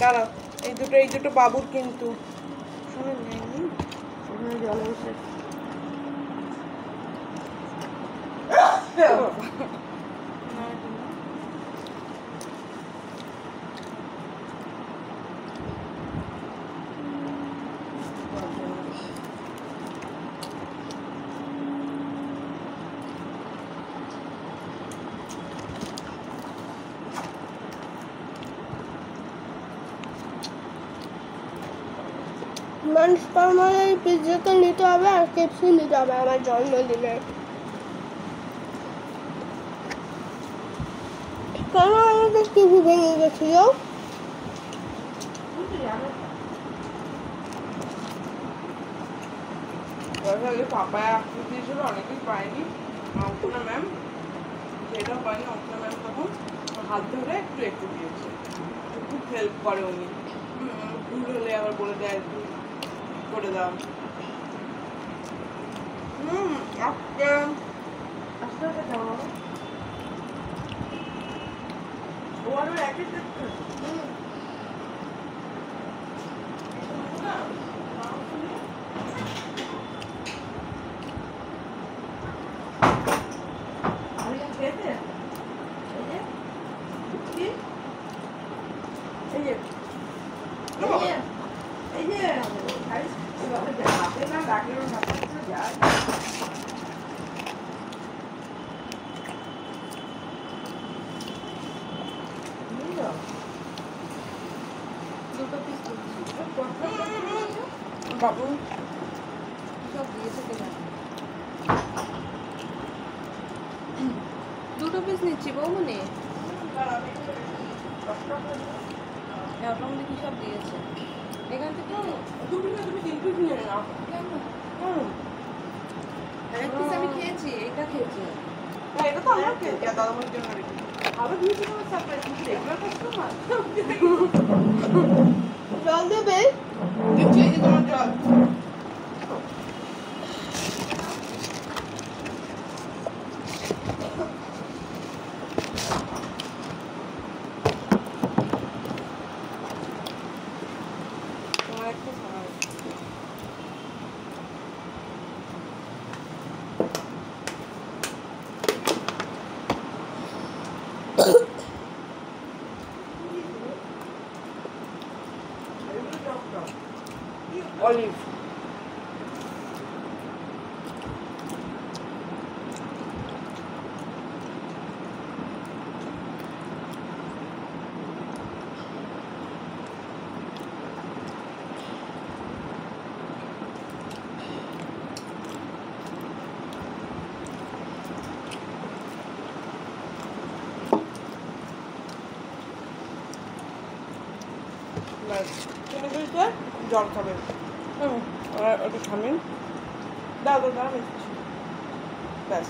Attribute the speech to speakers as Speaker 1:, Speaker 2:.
Speaker 1: দাঁড়াও, এই দুটো বাবুর কিন্তু শুনে নেয়নি জলে বসে
Speaker 2: মানুষ পারমানের পিৎজাটা নিতে হবে আর কেপসি নিতে হবে আমার জন্মদিনে। কেন আমাদের টিভি ভেঙে গেছিল?
Speaker 1: পাপায়া আঁকতে দিয়েছিল, অনেকেই পায়নি। অঙ্কনা ম্যাম যেটাও পায়নি, অঙ্কনা ম্যাম তখন হাত ধরে একটু একটু দিয়েছে। খুব হেল্প করে উনি, ভুল হলে আবার বলে দেয় একটু করে দাও। আজকে আস্তে আস্তে খাবো। ও আরো একই দেখতে বাবু
Speaker 3: সব দিয়েছে কেন? দুটো পিস নিচ্ছি বৌমনি। কি সব দিয়েছে এখান থেকে?
Speaker 1: তুমি তিন পিস নিয়ে নাও।
Speaker 3: এক পিস আমি খেয়েছি, এটা খেয়েছি।
Speaker 1: এটা তো আমরা খেয়েছি, আর দাদামণির জন্য রেখে আবার দিয়েছি তোমার সারপ্রাইজ। রেগুলার কাস্টমার
Speaker 2: জল দেবে?
Speaker 1: দিচ্ছি, এই যে তোমার জল।
Speaker 3: তোমার একটা খাওয়া
Speaker 1: অলিভ তুমি বলতে জল খাবে। ওটা খাবেন, দাও দাও দাও, ব্যাস।